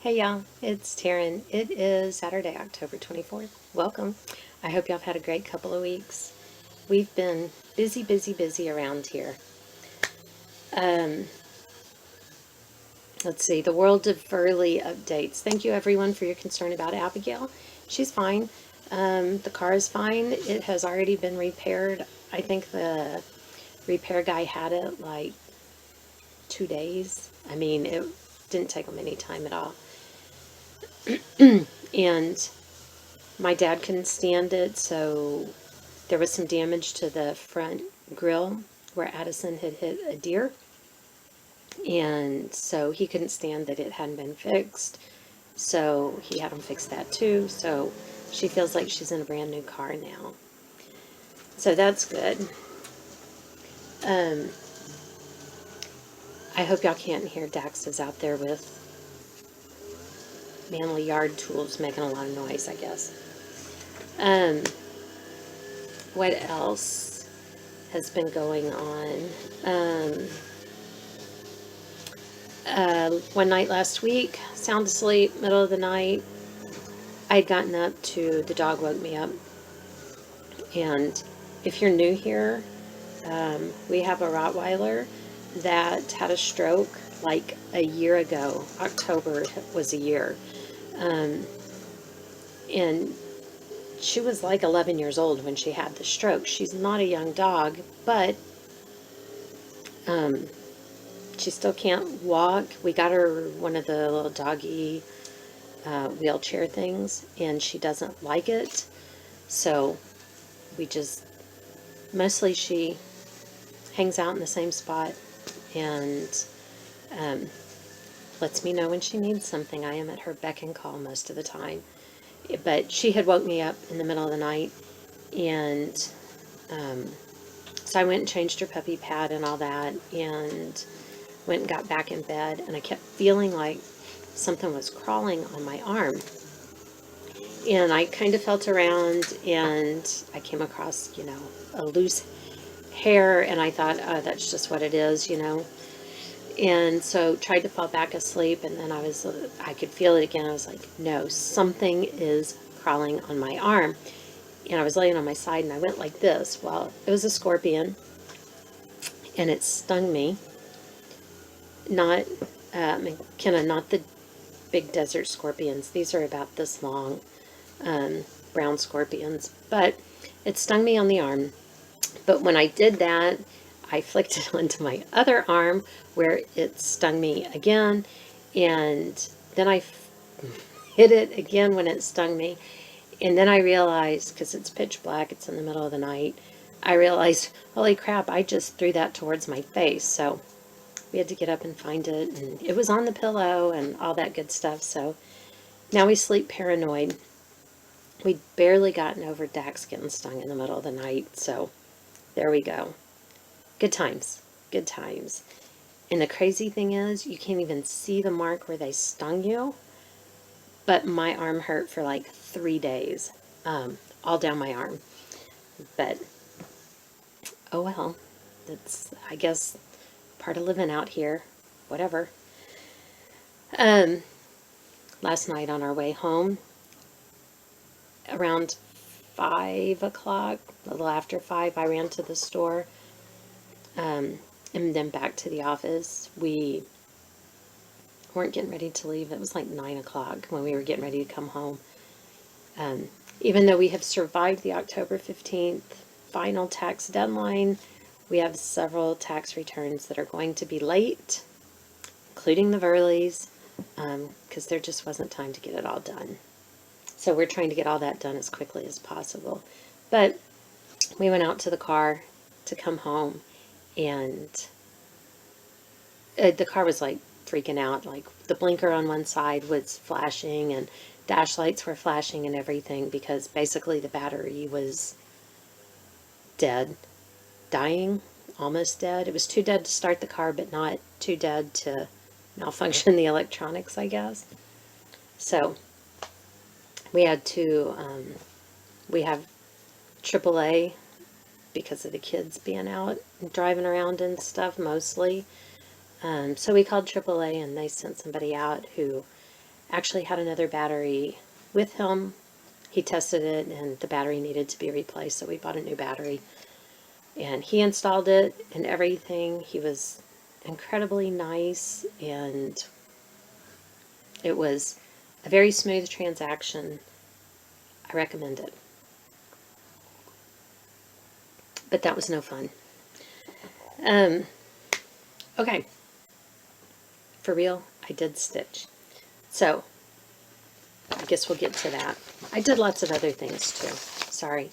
Hey y'all, it's Taryn. It is Saturday, October 24th. Welcome. I hope y'all have had a great couple of weeks. We've been busy, busy, busy around here. Um, let's see, the world of Burley updates. Thank you everyone for your concern about Abigail. She's fine. The car is fine. It has already been repaired. I think the repair guy had it like 2 days. I mean, it didn't take him any time at all. And my dad couldn't stand it, so there was some damage to the front grill where Addison had hit a deer. And so he couldn't stand that it hadn't been fixed. So he had him fix that too. So she feels like she's in a brand new car now. So that's good. I hope y'all can't hear Dax is out there with manly yard tools making a lot of noise, I guess. What else has been going on? One night last week, sound asleep, middle of the night, I'd gotten up the dog woke me up. And if you're new here, we have a Rottweiler that had a stroke like a year ago. October was a year. And she was like 11 years old when she had the stroke. She's not a young dog, but she still can't walk. We got her one of the little doggy wheelchair things, and she doesn't like it. So mostly she hangs out in the same spot and lets me know when she needs something. I am at her beck and call most of the time. But she had woke me up in the middle of the night, and so I went and changed her puppy pad and all that, and went and got back in bed, and I kept feeling like something was crawling on my arm. And I kind of felt around, and I came across, a loose hair, and I thought, oh, that's just what it is. And so tried to fall back asleep, and then I could feel it again. I was like, no, something is crawling on my arm. And I was laying on my side, and I went like this. Well, it was a scorpion, and it stung me. Not, McKenna, not the big desert scorpions. These are about this long, brown scorpions. But it stung me on the arm. But when I did that, I flicked it onto my other arm where it stung me again. And then I hit it again when it stung me. And then I realized, because it's pitch black, it's in the middle of the night, I realized, holy crap, I just threw that towards my face. So we had to get up and find it. And it was on the pillow and all that good stuff. So now we sleep paranoid. We'd barely gotten over Dax getting stung in the middle of the night. So there we go. Good times. Good times. And the crazy thing is, you can't even see the mark where they stung you. But my arm hurt for like 3 days. All down my arm. But, oh well. That's, I guess, part of living out here. Whatever. Last night on our way home, around 5 o'clock, a little after 5, I ran to the store. And then back to the office. We weren't getting ready to leave. It was like 9 o'clock when we were getting ready to come home. Even though we have survived the October 15th final tax deadline, we have several tax returns that are going to be late, including the Verleys, because there just wasn't time to get it all done. So we're trying to get all that done as quickly as possible. But we went out to the car to come home, and the car was like freaking out. Like the blinker on one side was flashing, and dash lights were flashing and everything, because basically the battery was dead, dying, almost dead. It was too dead to start the car, but not too dead to malfunction the electronics, I guess. So we had to, we have AAA because of the kids being out and driving around and stuff mostly. So we called AAA, and they sent somebody out who actually had another battery with him. He tested it and the battery needed to be replaced, so we bought a new battery. And he installed it and everything. He was incredibly nice, and it was a very smooth transaction. I recommend it. But that was no fun. Okay. For real, I did stitch. So, I guess we'll get to that. I did lots of other things too. Sorry.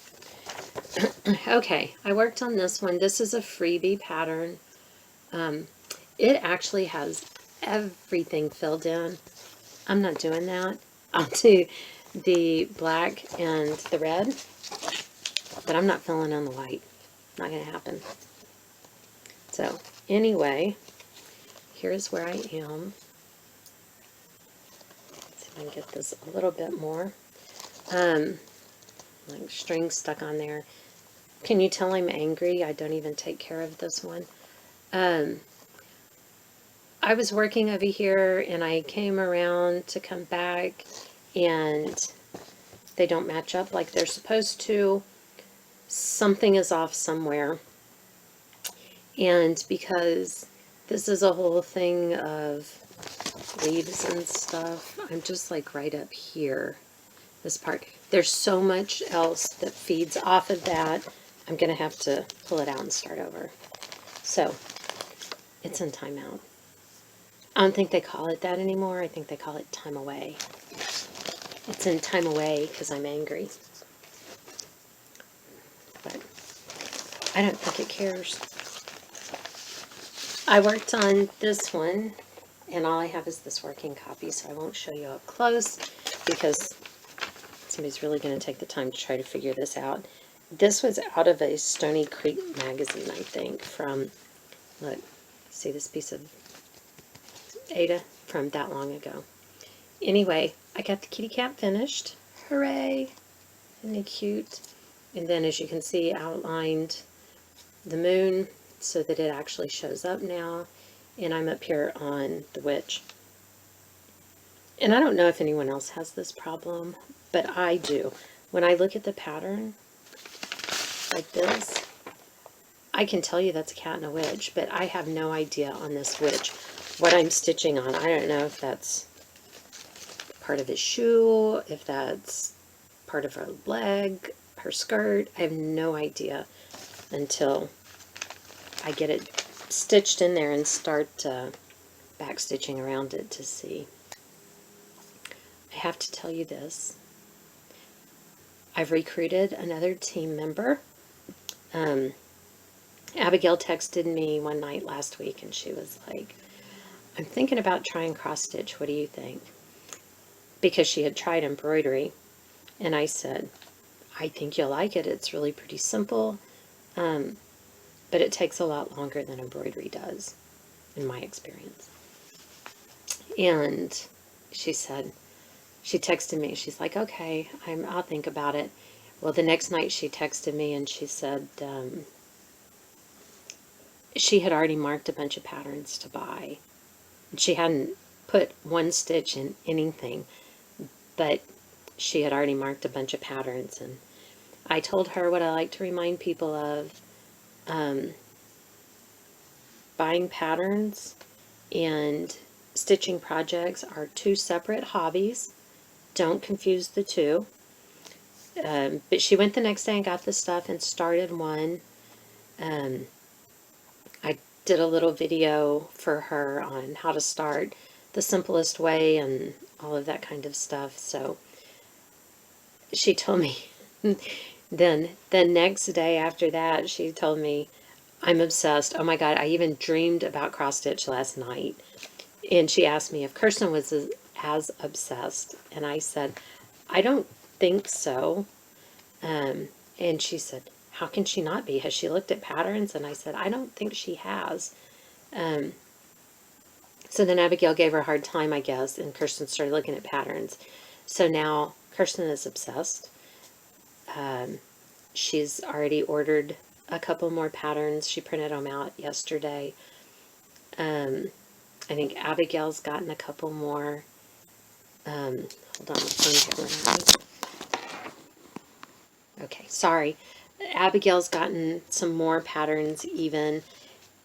Okay, I worked on this one. This is a freebie pattern. It actually has everything filled in. I'm not doing that. I'll do the black and the red, but I'm not filling in the white. Not going to happen. So, anyway, here's where I am. Let's see if I can get this a little bit more. Like string stuck on there. Can you tell I'm angry? I don't even take care of this one. I was working over here and I came around to come back and they don't match up like they're supposed to. Something is off somewhere. And because this is a whole thing of leaves and stuff, I'm just like right up here. This part. There's so much else that feeds off of that. I'm going to have to pull it out and start over. So, it's in timeout. I don't think they call it that anymore. I think they call it time away. It's in time away because I'm angry. But I don't think it cares. I worked on this one, and all I have is this working copy, so I won't show you up close because somebody's really going to take the time to try to figure this out. This was out of a Stony Creek magazine, I think, from, look, see this piece of Ada from that long ago. Anyway, I got the kitty cat finished. Hooray! Isn't he cute? And then, as you can see, outlined the moon so that it actually shows up now. And I'm up here on the witch. And I don't know if anyone else has this problem, but I do. When I look at the pattern like this, I can tell you that's a cat and a witch, but I have no idea on this witch what I'm stitching on. I don't know if that's part of his shoe, if that's part of her leg, her skirt. I have no idea until I get it stitched in there and start back stitching around it to see. I have to tell you this. I've recruited another team member. Abigail texted me one night last week and she was like, I'm thinking about trying cross stitch. What do you think? Because she had tried embroidery. And I said, I think you'll like it. It's really pretty simple. But it takes a lot longer than embroidery does, in my experience. And she said, she texted me. She's like, okay, I'll think about it. Well, the next night she texted me and she said she had already marked a bunch of patterns to buy. And she hadn't put one stitch in anything, but she had already marked a bunch of patterns. And I told her what I like to remind people of. Buying patterns and stitching projects are two separate hobbies. Don't confuse the two. But she went the next day and got the stuff and started one. I did a little video for her on how to start the simplest way and all of that kind of stuff. So she told me, then the next day after that, she told me, I'm obsessed. Oh my God, I even dreamed about cross stitch last night. And she asked me if Kirsten was as obsessed. And I said, I don't think so. And she said, how can she not be? Has she looked at patterns? And I said, I don't think she has. So then Abigail gave her a hard time, I guess, and Kirsten started looking at patterns. So now Kirsten is obsessed. She's already ordered a couple more patterns. She printed them out yesterday. I think Abigail's gotten a couple more. Hold on, my phone's going on. Okay, sorry. Abigail's gotten some more patterns even,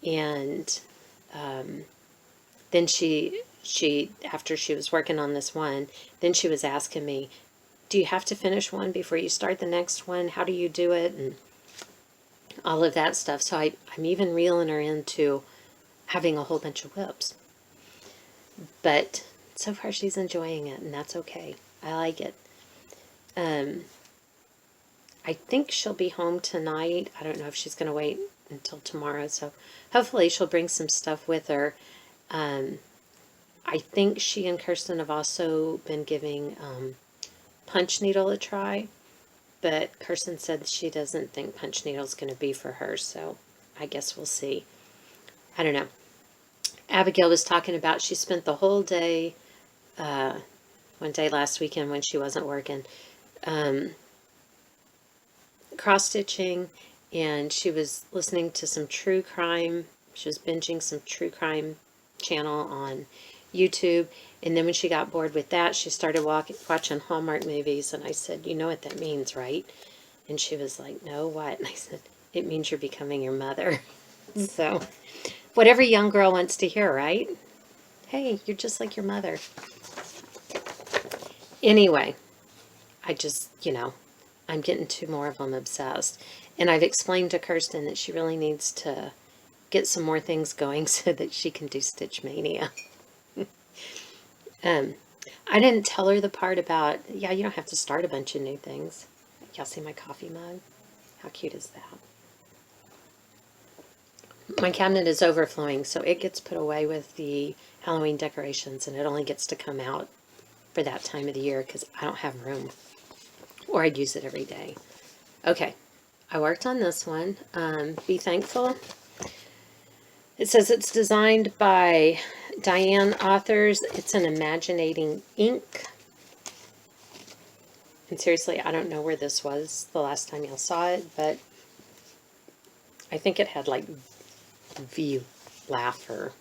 and then she after she was working on this one, then she was asking me, do you have to finish one before you start the next one? How do you do it? And all of that stuff. So I'm even reeling her into having a whole bunch of whips. But so far she's enjoying it, and that's okay. I like it. I think she'll be home tonight. I don't know if she's going to wait until tomorrow, so hopefully she'll bring some stuff with her. I think she and Kirsten have also been giving punch needle a try, but Kirsten said she doesn't think punch needle is going to be for her, so I guess we'll see. I don't know. Abigail was talking about she spent the whole day, one day last weekend when she wasn't working, cross-stitching, and she was listening to some true crime. She was binging some true crime channel on YouTube, and then when she got bored with that, she started watching Hallmark movies, and I said, you know what that means, right? And she was like, no, what? And I said, it means you're becoming your mother. So, what every young girl wants to hear, right? Hey, you're just like your mother. Anyway, I just, I'm getting two more of them obsessed. And I've explained to Kirsten that she really needs to get some more things going so that she can do Stitch Mania. I didn't tell her the part about, yeah, you don't have to start a bunch of new things. Y'all see my coffee mug? How cute is that? My cabinet is overflowing, so it gets put away with the Halloween decorations, and it only gets to come out for that time of the year because I don't have room, or I'd use it every day. Okay, I worked on this one. Be Thankful. It says it's designed by Diane Authors. It's an Imaginating ink. And seriously, I don't know where this was the last time y'all saw it, but I think it had like laugh, or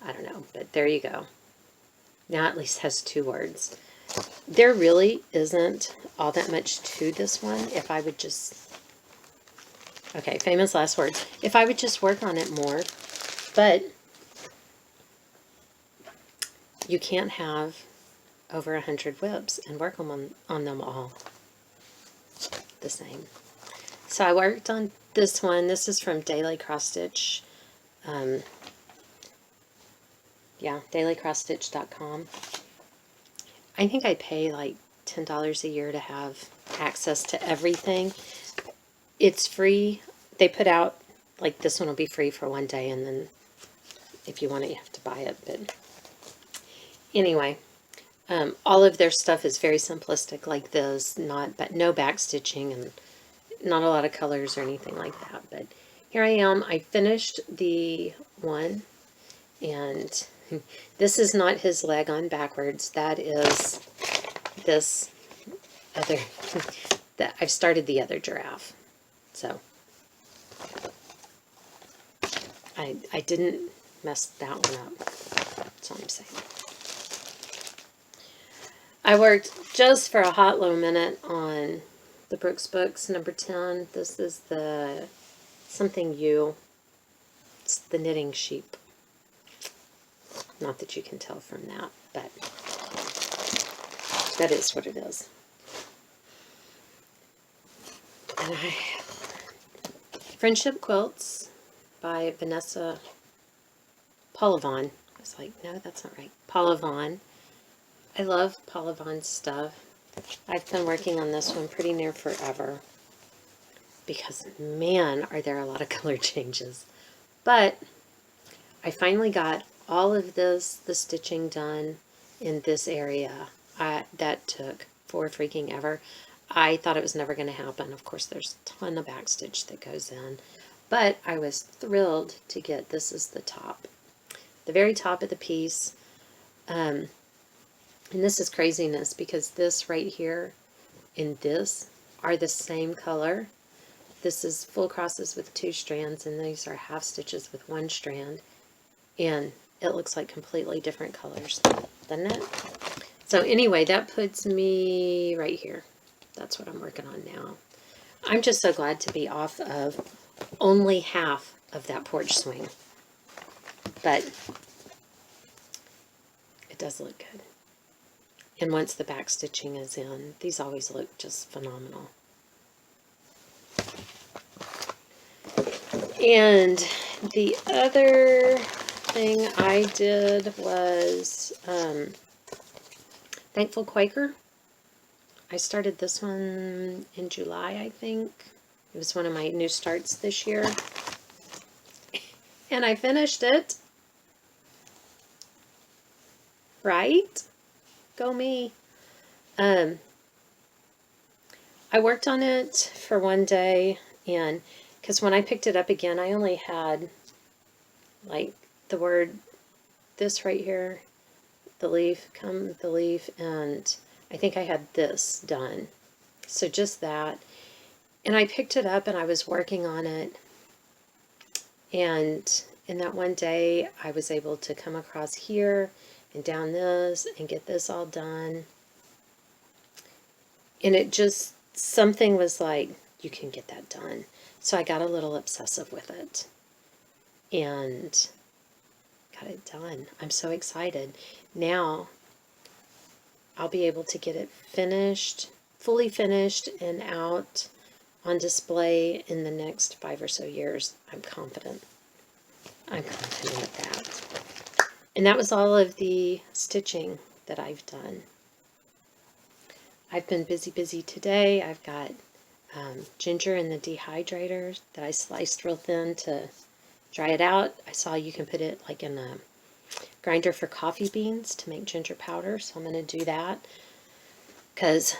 I don't know, but there you go. Now at least has 2 words. There really isn't all that much to this one. If I would just, okay, famous last words. If I would just work on it more, but you can't have over 100 whips and work on them all the same. So I worked on this one. This is from Daily Cross Stitch. Yeah, dailycrossstitch.com. I think I pay like $10 a year to have access to everything. It's free. They put out, like this one will be free for 1 day, and then if you want it, you have to buy it. But anyway, all of their stuff is very simplistic like this, but no back stitching and not a lot of colors or anything like that. But here I am. I finished the one, and this is not his leg on backwards. That is this other, that I've started the other giraffe. So I didn't mess that one up. That's all I'm saying. I worked just for a hot little minute on the Brooks Books number 10. This is the Something You. It's the knitting sheep. Not that you can tell from that, but that is what it is. And Friendship Quilts by Vanessa Polavon. I was like, no, that's not right. Polavon. I love Polavon's stuff. I've been working on this one pretty near forever because, man, are there a lot of color changes. But I finally got all of the stitching done in this area. That took for freaking ever. I thought it was never going to happen. Of course, there's a ton of backstitch that goes in. But I was thrilled to get, this is the top. The very top of the piece. And this is craziness because this right here and this are the same color. This is full crosses with 2 strands, and these are half stitches with 1 strand. And it looks like completely different colors, doesn't it? So anyway, that puts me right here. That's what I'm working on now. I'm just so glad to be off of only half of that porch swing. But it does look good. And once the back stitching is in, these always look just phenomenal. And the other thing I did was Thankful Quaker. I started this one in July, I think. It was one of my new starts this year. And I finished it. Right? Go me. I worked on it for one day, and because when I picked it up again, I only had like the word, this right here, the leaf, come the leaf, and I think I had this done. So just that. And I picked it up and I was working on it. And in that one day, I was able to come across here and down this and get this all done. And it just, something was like, you can get that done. So I got a little obsessive with it. And got it done. I'm so excited. Now, I'll be able to get it finished, fully finished, and out on display in the next 5 or so years. I'm confident. I'm confident of that. And that was all of the stitching that I've done. I've been busy today. I've got ginger in the dehydrator that I sliced real thin to dry it out. I saw you can put it like in a grinder for coffee beans to make ginger powder, so I'm going to do that. Because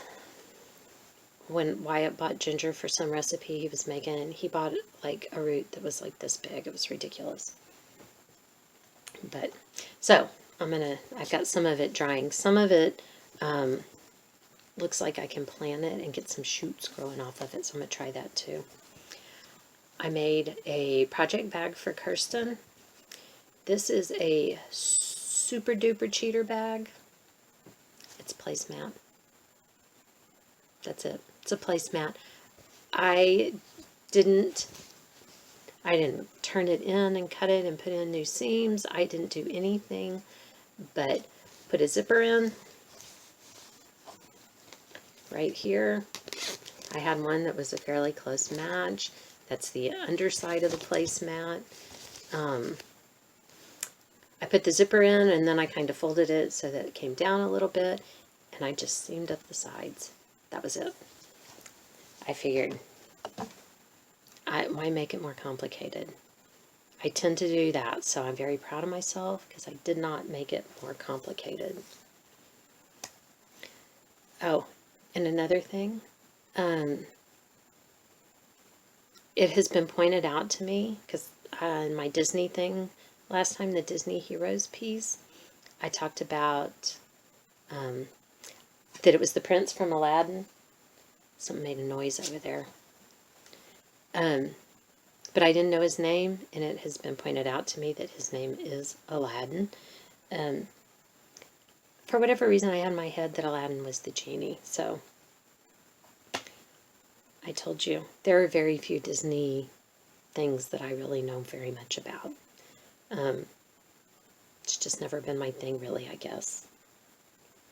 when Wyatt bought ginger for some recipe he was making, he bought like a root that was like this big. It was ridiculous. But so I've got some of it drying. Some of it looks like I can plant it and get some shoots growing off of it, so I'm going to try that too. I made a project bag for Kirsten. This is a super duper cheater bag. It's placemat. That's it. It's a placemat. I didn't turn it in and cut it and put in new seams. I didn't do anything but put a zipper in right here. I had one that was a fairly close match. That's the underside of the placemat. I put the zipper in and then I kind of folded it so that it came down a little bit, and I just seamed up the sides. That was it. I figured, why make it more complicated? I tend to do that, so I'm very proud of myself because I did not make it more complicated. Oh, and another thing, it has been pointed out to me because in my Disney thing, last time, the Disney Heroes piece, I talked about that it was the prince from Aladdin. Something made a noise over there. But I didn't know his name, and it has been pointed out to me that his name is Aladdin. For whatever reason, I had in my head that Aladdin was the genie, so I told you, there are very few Disney things that I really know very much about. It's just never been my thing, really, I guess.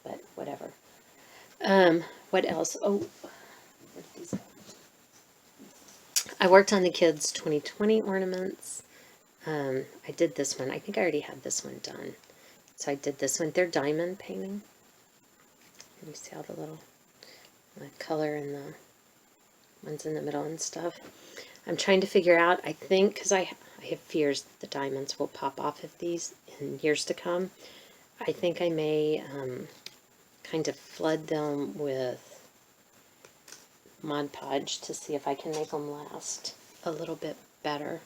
But whatever. What else? Oh, where'd these go? I worked on the kids' 2020 ornaments. I did this one. I think I already had this one done. So I did this one. They're diamond painting. You see all the little color and the ones in the middle and stuff. I'm trying to figure out, I think, because I have fears that the diamonds will pop off of these in years to come. I think I may kind of flood them with Mod Podge to see if I can make them last a little bit better.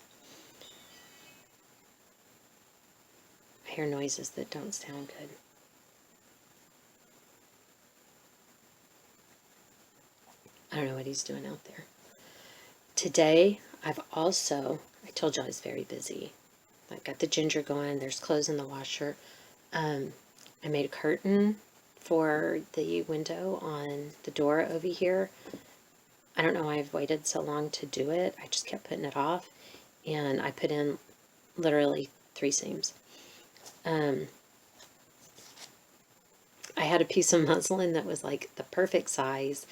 I hear noises that don't sound good. I don't know what he's doing out there. Today, I told you I was very busy. I got the ginger going. There's clothes in the washer. I made a curtain for the window on the door over here. I don't know why I've waited so long to do it. I just kept putting it off, and I put in literally 3 seams. I had a piece of muslin that was like the perfect size.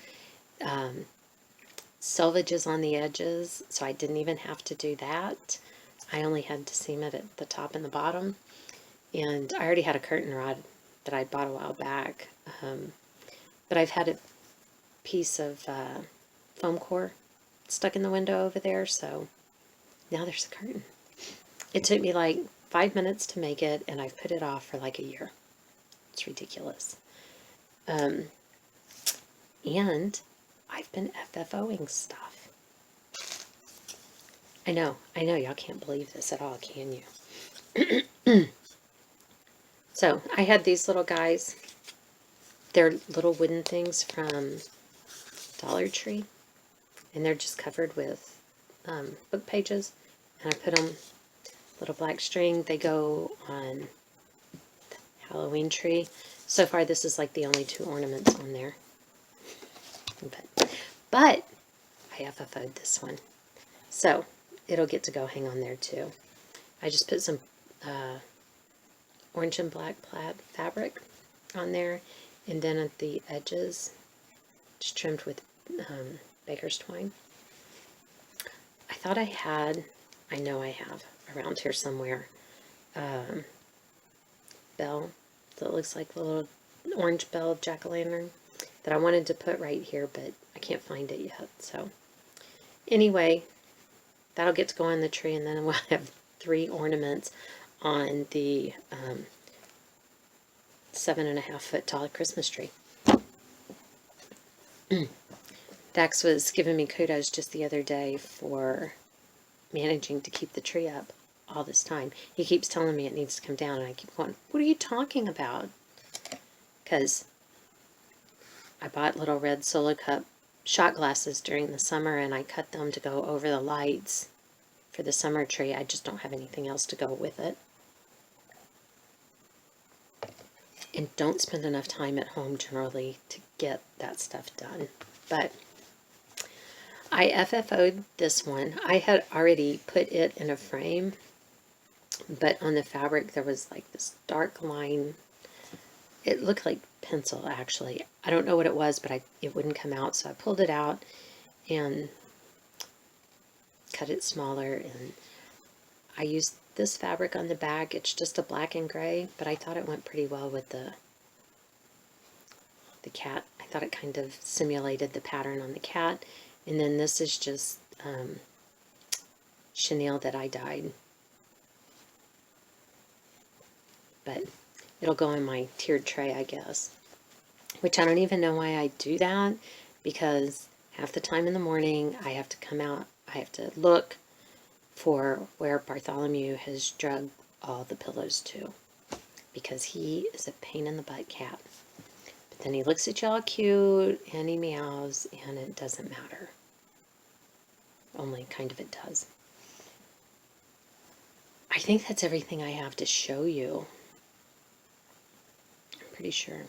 Selvages on the edges, so I didn't even have to do that. I only had to seam it at the top and the bottom. And I already had a curtain rod that I bought a while back. But I've had a piece of foam core stuck in the window over there, so now there's a curtain. It took me like 5 minutes to make it, and I've put it off for like a year. It's ridiculous. And I've been FFOing stuff. I know, y'all can't believe this at all, can you? So, I had these little guys. They're little wooden things from Dollar Tree. And they're just covered with book pages. And I put them, little black string. They go on the Halloween tree. So far, this is like the only 2 ornaments on there. But I FFO'd this one. So, it'll get to go hang on there too. I just put some orange and black plaid fabric on there. And then at the edges, just trimmed with baker's twine. I thought I had, I know I have, around here somewhere, bell that looks like the little orange bell jack-o'-lantern that I wanted to put right here, but I can't find it yet. So anyway, that'll get to go on the tree, and then we'll have 3 ornaments on the 7.5 foot tall Christmas tree. Dax was giving me kudos just the other day for managing to keep the tree up all this time. He keeps telling me it needs to come down, and I keep going, what are you talking about? Because I bought little red Solo Cup shot glasses during the summer, and I cut them to go over the lights for the summer tree. I just don't have anything else to go with it. And don't spend enough time at home generally to get that stuff done. But I FFO'd this one. I had already put it in a frame, but on the fabric there was like this dark line. It looked like pencil, actually. I don't know what it was, but it wouldn't come out, so I pulled it out and cut it smaller, and I used this fabric on the back. It's just a black and gray, but I thought it went pretty well with the cat. I thought it kind of simulated the pattern on the cat. And then this is just chenille that I dyed. But it'll go in my tiered tray, I guess. Which I don't even know why I do that, because half the time in the morning I have to come out, I have to look for where Bartholomew has drug all the pillows to, because he is a pain in the butt cat. But then he looks at you all cute and he meows, and it doesn't matter. Only kind of it does. I think that's everything I have to show you. I'm pretty sure.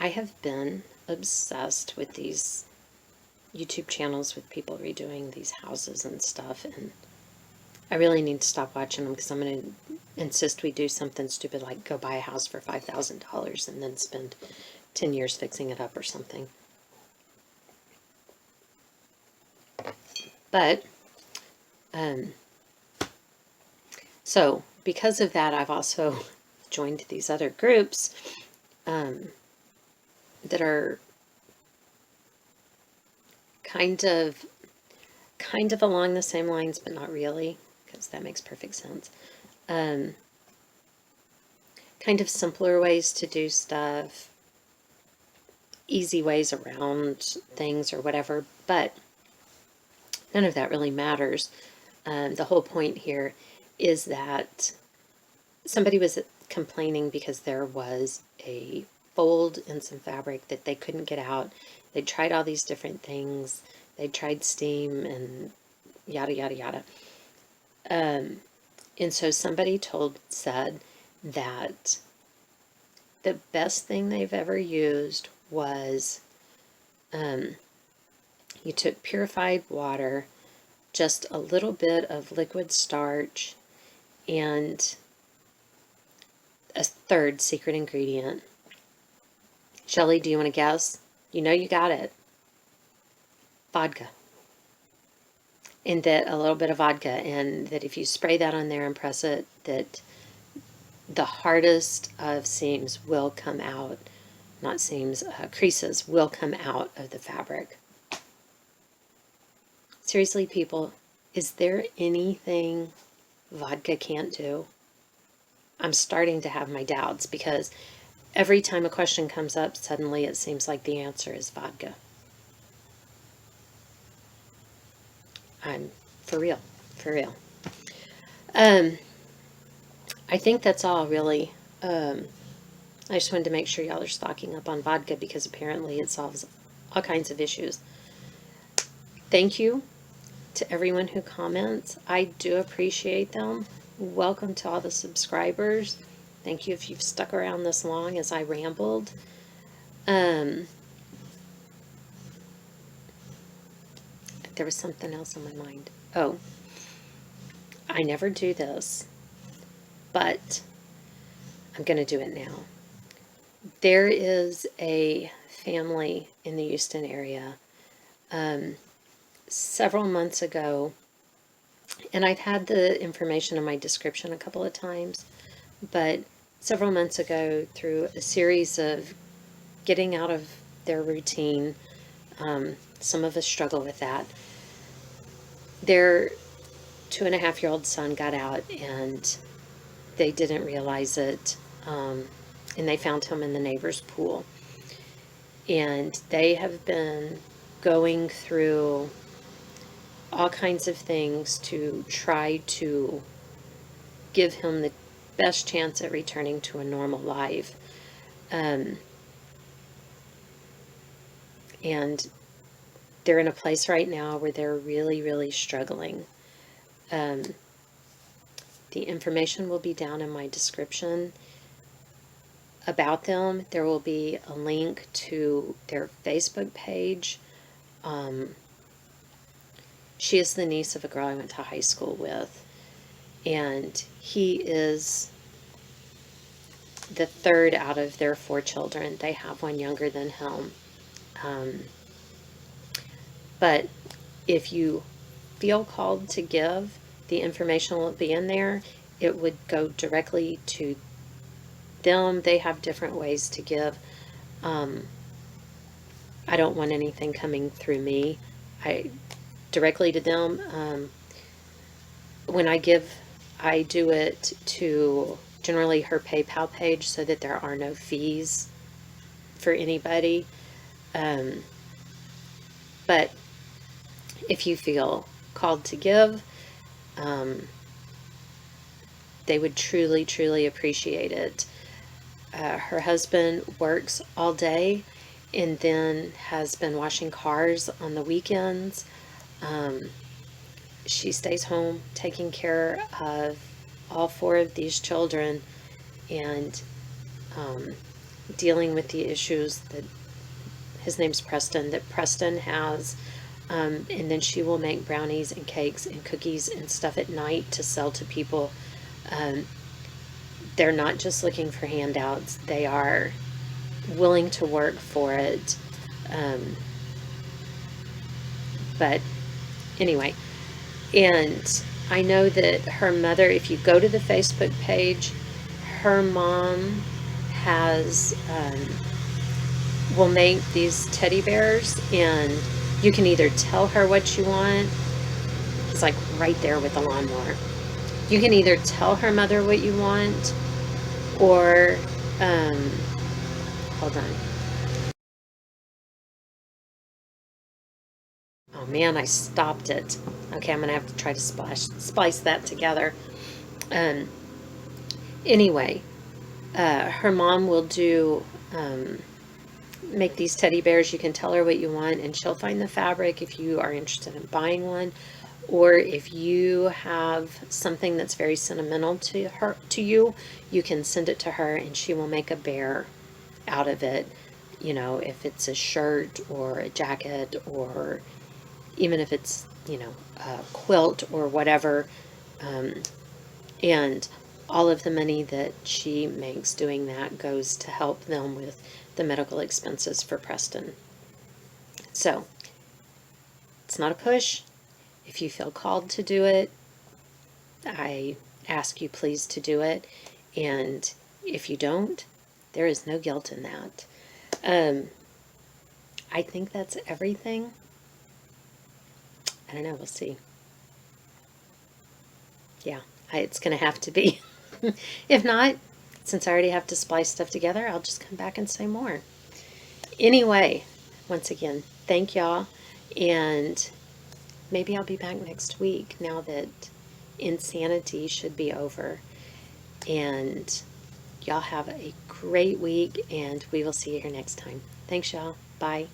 I have been obsessed with these YouTube channels with people redoing these houses and stuff, and I really need to stop watching them, because I'm going to insist we do something stupid like go buy a house for $5,000 and then spend 10 years fixing it up or something. But, so because of that, I've also joined these other groups that are kind of along the same lines, but not really, because that makes perfect sense. Kind of simpler ways to do stuff, easy ways around things or whatever, but none of that really matters. The whole point here is that somebody was complaining because there was a fold in some fabric that they couldn't get out. They tried all these different things. They tried steam and yada, yada, yada. And so somebody said that The best thing they've ever used was you took purified water, just a little bit of liquid starch, and a third secret ingredient. Shelly, do you want to guess? You know you got it. Vodka. And that a little bit of vodka, and that if you spray that on there and press it, that the hardest of seams will come out, not seams, creases will come out of the fabric. Seriously, people, is there anything vodka can't do? I'm starting to have my doubts, because every time a question comes up, suddenly it seems like the answer is vodka. I'm for real, for real. I think that's all, really. I just wanted to make sure y'all are stocking up on vodka, because apparently it solves all kinds of issues. Thank you to everyone who comments. I do appreciate them. Welcome to all the subscribers. Thank you if you've stuck around this long as I rambled. There was something else on my mind. Oh, I never do this, but I'm going to do it now. There is a family in the Houston area several months ago, and I've had the information in my description a couple of times, but several months ago, through a series of getting out of their routine, some of us struggle with that, their 2.5-year-old son got out, and they didn't realize it, and they found him in the neighbor's pool. And they have been going through all kinds of things to try to give him the best chance at returning to a normal life. And they're in a place right now where they're really, really struggling. The information will be down in my description about them. There will be a link to their Facebook page. She is the niece of a girl I went to high school with, and he is the third out of their 4 children. They have one younger than him. But if you feel called to give, the information will be in there. It would go directly to them. They have different ways to give. I don't want anything coming through me. Directly to them. When I give, I do it to generally her PayPal page, so that there are no fees for anybody. But if you feel called to give, they would truly, truly appreciate it. Her husband works all day and then has been washing cars on the weekends. She stays home taking care of all 4 of these children, and dealing with the issues that, his name's Preston, that Preston has. And then she will make brownies and cakes and cookies and stuff at night to sell to people. They're not just looking for handouts. They are willing to work for it. But anyway, and I know that her mother, if you go to the Facebook page, her mom has, will make these teddy bears, and you can either tell her what you want. It's like right there with the lawnmower. You can either tell her mother what you want, or, hold on. Oh man, I stopped it. Okay, I'm going to have to try to splice that together. Anyway, her mom will do, make these teddy bears. You can tell her what you want, and she'll find the fabric if you are interested in buying one. or if you have something that's very sentimental to you, you can send it to her and she will make a bear out of it. You know, if it's a shirt or a jacket, or even if it's, you know, a quilt or whatever. And all of the money that she makes doing that goes to help them with the medical expenses for Preston. So it's not a push. If you feel called to do it, I ask you please to do it. And if you don't, there is no guilt in that. I think that's everything. I don't know. We'll see. Yeah, it's going to have to be. If not, since I already have to splice stuff together, I'll just come back and say more. Anyway, once again, thank y'all. And maybe I'll be back next week now that insanity should be over. And y'all have a great week, and we will see you here next time. Thanks, y'all. Bye.